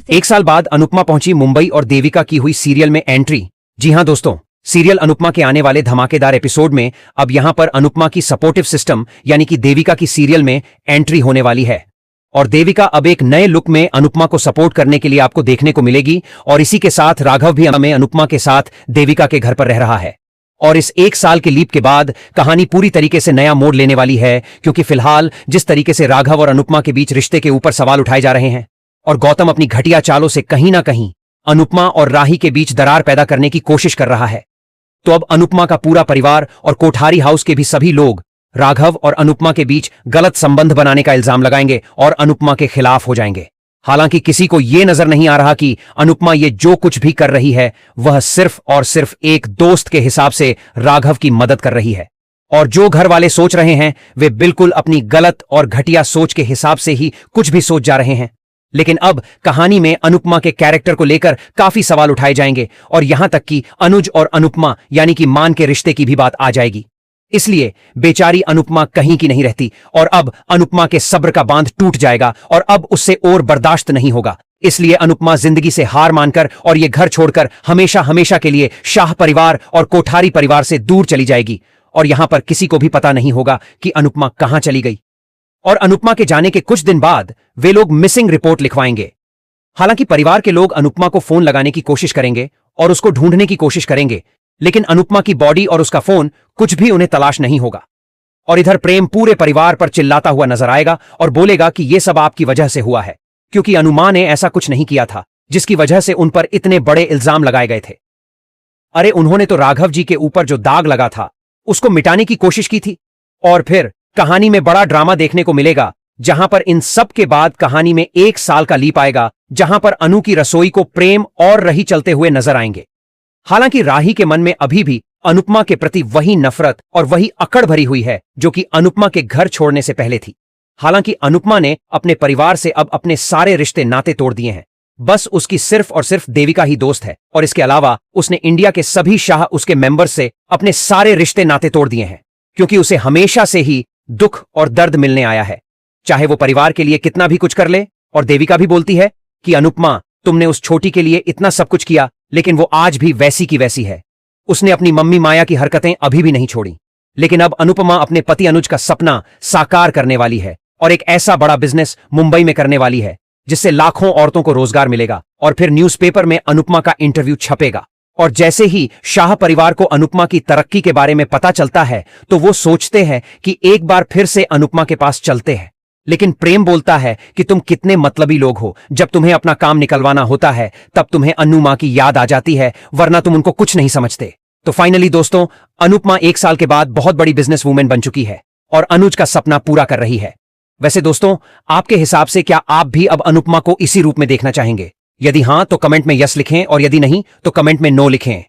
एक साल बाद अनुपमा पहुंची मुंबई और देविका की हुई सीरियल में एंट्री। जी हां दोस्तों, सीरियल अनुपमा के आने वाले धमाकेदार एपिसोड में अब यहां पर अनुपमा की सपोर्टिव सिस्टम यानी कि देविका की सीरियल में एंट्री होने वाली है और देविका अब एक नए लुक में अनुपमा को सपोर्ट करने के लिए आपको देखने को मिलेगी। और इसी के साथ राघव भी में अनुपमा के साथ देविका के घर पर रह रहा है और इस एक साल के लीप के बाद कहानी पूरी तरीके से नया मोड़ लेने वाली है, क्योंकि फिलहाल जिस तरीके से राघव और अनुपमा के बीच रिश्ते के ऊपर सवाल उठाए जा रहे हैं और गौतम अपनी घटिया चालों से कहीं ना कहीं अनुपमा और राही के बीच दरार पैदा करने की कोशिश कर रहा है, तो अब अनुपमा का पूरा परिवार और कोठारी हाउस के भी सभी लोग राघव और अनुपमा के बीच गलत संबंध बनाने का इल्जाम लगाएंगे और अनुपमा के खिलाफ हो जाएंगे। हालांकि किसी को यह नजर नहीं आ रहा कि अनुपमा ये जो कुछ भी कर रही है वह सिर्फ और सिर्फ एक दोस्त के हिसाब से राघव की मदद कर रही है, और जो घर वाले सोच रहे हैं वे बिल्कुल अपनी गलत और घटिया सोच के हिसाब से ही कुछ भी सोच जा रहे हैं। लेकिन अब कहानी में अनुपमा के कैरेक्टर को लेकर काफी सवाल उठाए जाएंगे और यहां तक कि अनुज और अनुपमा यानी कि मान के रिश्ते की भी बात आ जाएगी। इसलिए बेचारी अनुपमा कहीं की नहीं रहती और अब अनुपमा के सब्र का बांध टूट जाएगा और अब उससे और बर्दाश्त नहीं होगा। इसलिए अनुपमा जिंदगी से हार मानकर और ये घर छोड़कर हमेशा हमेशा के लिए शाह परिवार और कोठारी परिवार से दूर चली जाएगी और यहां पर किसी को भी पता नहीं होगा कि अनुपमा कहां चली गई। और अनुपमा के जाने के कुछ दिन बाद वे लोग मिसिंग रिपोर्ट लिखवाएंगे। हालांकि परिवार के लोग अनुपमा को फोन लगाने की कोशिश करेंगे और उसको ढूंढने की कोशिश करेंगे, लेकिन अनुपमा की बॉडी और उसका फोन कुछ भी उन्हें तलाश नहीं होगा। और इधर प्रेम पूरे परिवार पर चिल्लाता हुआ नजर आएगा और बोलेगा कि यह सब आपकी वजह से हुआ है, क्योंकि अनुमा ने ऐसा कुछ नहीं किया था जिसकी वजह से उन पर इतने बड़े इल्जाम लगाए गए थे। अरे उन्होंने तो राघव जी के ऊपर जो दाग लगा था उसको मिटाने की कोशिश की थी। और फिर कहानी में बड़ा ड्रामा देखने को मिलेगा, जहां पर इन सब के बाद कहानी में एक साल का लीप आएगा, जहां पर अनु की रसोई को प्रेम और रही चलते हुए नजर आएंगे। हालांकि राही के मन में अभी भी अनुपमा के प्रति वही नफरत और वही अकड़ भरी हुई है जो कि अनुपमा के घर छोड़ने से पहले थी। हालांकि अनुपमा ने अपने परिवार से अब अपने सारे रिश्ते नाते तोड़ दिए हैं, बस उसकी सिर्फ और सिर्फ देविका ही दोस्त है और इसके अलावा उसने इंडिया के सभी शाह उसके मेंबर्स से अपने सारे रिश्ते नाते तोड़ दिए हैं, क्योंकि उसे हमेशा से ही दुख और दर्द मिलने आया है, चाहे वो परिवार के लिए कितना भी कुछ कर ले। और देविका भी बोलती है कि अनुपमा, तुमने उस छोटी के लिए इतना सब कुछ किया, लेकिन वो आज भी वैसी की वैसी है। उसने अपनी मम्मी माया की हरकतें अभी भी नहीं छोड़ी। लेकिन अब अनुपमा अपने पति अनुज का सपना साकार करने वाली है और एक ऐसा बड़ा बिजनेस मुंबई में करने वाली है जिससे लाखों औरतों को रोजगार मिलेगा और फिर न्यूज़पेपर में अनुपमा का इंटरव्यू छपेगा। और जैसे ही शाह परिवार को अनुपमा की तरक्की के बारे में पता चलता है तो वो सोचते हैं कि एक बार फिर से अनुपमा के पास चलते हैं। लेकिन प्रेम बोलता है कि तुम कितने मतलबी लोग हो, जब तुम्हें अपना काम निकलवाना होता है तब तुम्हें अन्नू मां की याद आ जाती है, वरना तुम उनको कुछ नहीं समझते। तो फाइनली दोस्तों, अनुपमा एक साल के बाद बहुत बड़ी बिजनेस वूमेन बन चुकी है और अनुज का सपना पूरा कर रही है। वैसे दोस्तों, आपके हिसाब से क्या आप भी अब अनुपमा को इसी रूप में देखना चाहेंगे? यदि हां तो कमेंट में यस लिखें और यदि नहीं तो कमेंट में नो लिखें।